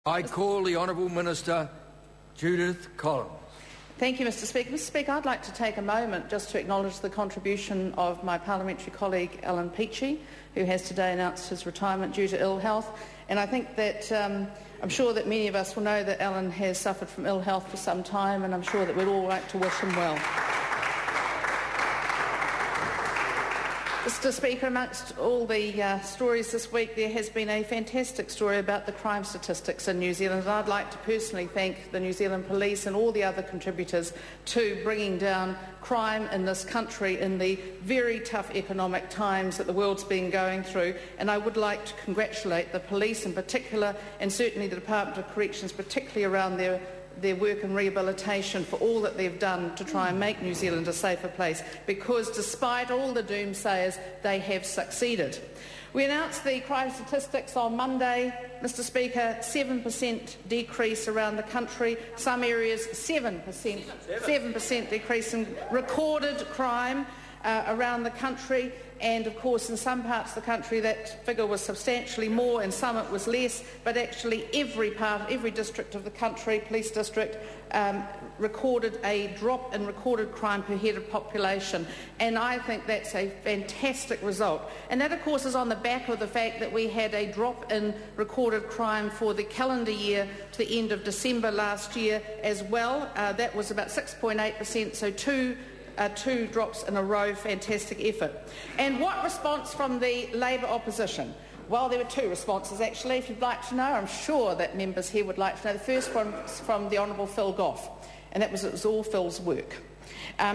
I call the Honourable Minister Judith Collins. Thank you, Mr Speaker. Mr Speaker, I'd like to take a moment just to acknowledge the contribution of my parliamentary colleague Alan Peachey, who has today announced his retirement due to ill health. And I think that I'm sure that many of us will know that Alan has suffered from ill health for some time, and I'm sure that we'd all like to wish him well. Mr Speaker, amongst all the stories this week, there has been a fantastic story about the crime statistics in New Zealand, and I'd like to personally thank the New Zealand Police and all the other contributors to bringing down crime in this country in the very tough economic times that the world's been going through. And I would like to congratulate the police in particular, and certainly the Department of Corrections, particularly around their work in rehabilitation, for all that they've done to try and make New Zealand a safer place, because despite all the doomsayers, they have succeeded. We announced the crime statistics on Monday, Mr Speaker, 7% decrease around the country, some areas 7% decrease in recorded crime around the country. And, of course, in some parts of the country that figure was substantially more, in some it was less, but actually every district of the country, police district, recorded a drop in recorded crime per head of population. And I think that's a fantastic result. And that, of course, is on the back of the fact that we had a drop in recorded crime for the calendar year to the end of December last year as well. That was about 6.8%, so two drops in a row. Fantastic effort. And what response from the Labour opposition? Well, there were two responses, actually, if you'd like to know. I'm sure that members here would like to know. The first one was from the Honourable Phil Goff, and it was all Phil's work.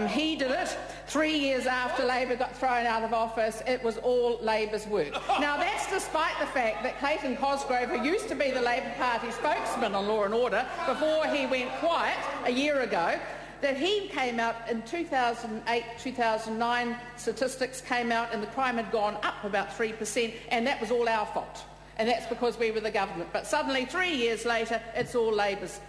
He did it 3 years after Labour got thrown out of office. It was all Labour's work. Now, that's despite the fact that Clayton Cosgrove, who used to be the Labour Party spokesman on Law and Order before he went quiet a year ago, that he came out in 2008-2009, statistics came out and the crime had gone up about 3%, and that was all our fault. And that's because we were the government. But suddenly, 3 years later, it's all Labour's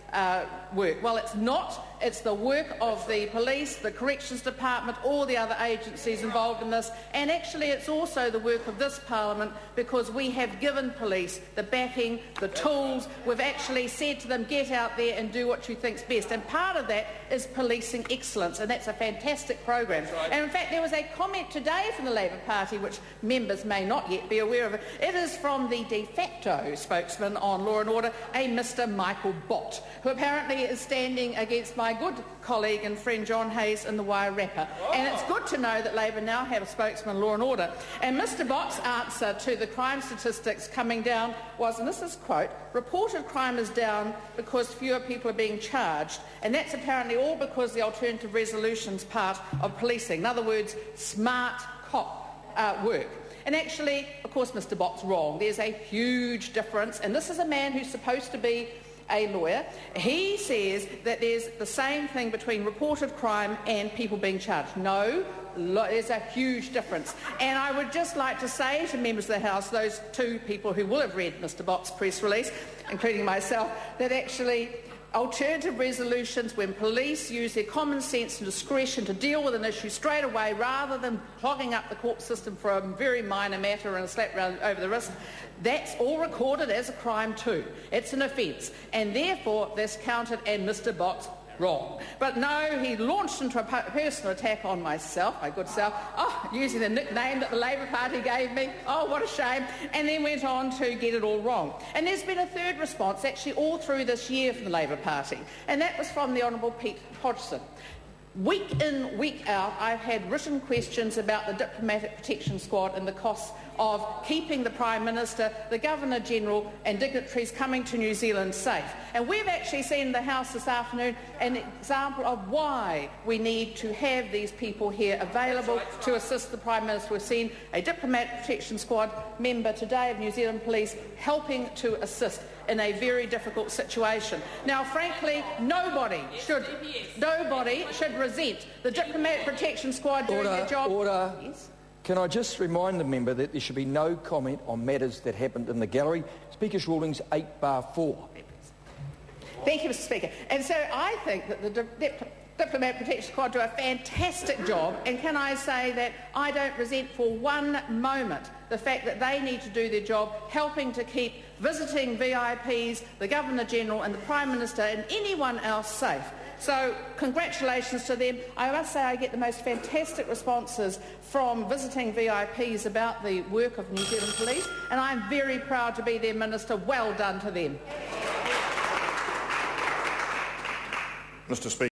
work. Well, it's not. It's the work of the police, the corrections department, all the other agencies involved in this. And actually, it's also the work of this parliament, because we have given police the backing, the tools. We've actually said to them, get out there and do what you think's best. And part of that is policing excellence, and that's a fantastic program. Right. And in fact, there was a comment today from the Labour Party, which members may not yet be aware of. It is from the de facto spokesman on Law and Order, a Mr Michael Bott, who apparently is standing against my good colleague and friend John Hayes in the Wairarapa. And it's good to know that Labour now have a spokesman on Law and Order. And Mr Bott's answer to the crime statistics coming down was, and this is quote, reported crime is down because fewer people are being charged, and that's apparently all because the alternative resolution's part of policing. In other words, smart cop work. And actually, of course, Mr Bott's wrong. There's a huge difference, and this is a man who's supposed to be a lawyer. He says that there's the same thing between reported crime and people being charged. No, there's a huge difference. And I would just like to say to members of the House, those two people who will have read Mr Bott's press release, including myself, that actually alternative resolutions, when police use their common sense and discretion to deal with an issue straight away rather than clogging up the court system for a very minor matter and a slap round over the wrist, that's all recorded as a crime too. It's an offence, and therefore that's counted, and Mr Bott's wrong. But no, he launched into a personal attack on myself, my good self, using the nickname that the Labour Party gave me. Oh, what a shame. And then went on to get it all wrong. And there's been a third response, actually all through this year from the Labour Party, and that was from the Honourable Pete Hodgson. Week in, week out, I've had written questions about the Diplomatic Protection Squad and the costs of keeping the Prime Minister, the Governor-General and dignitaries coming to New Zealand safe. And we've actually seen in the House this afternoon an example of why we need to have these people here available to assist the Prime Minister. We've seen a Diplomatic Protection Squad member today of New Zealand Police helping to assist in a very difficult situation. Now, frankly, nobody should resent the Diplomatic Protection Squad doing their job. Order. Yes? Can I just remind the member that there should be no comment on matters that happened in the gallery? Speaker's Rulings 8(4). Thank you, Mr Speaker. And so I think that the Diplomatic Protection Squad do a fantastic job, and can I say that I don't resent for one moment the fact that they need to do their job, helping to keep visiting VIPs, the Governor-General and the Prime Minister and anyone else safe. So congratulations to them. I must say I get the most fantastic responses from visiting VIPs about the work of New Zealand Police, and I'm very proud to be their Minister. Well done to them. Mr. Speaker.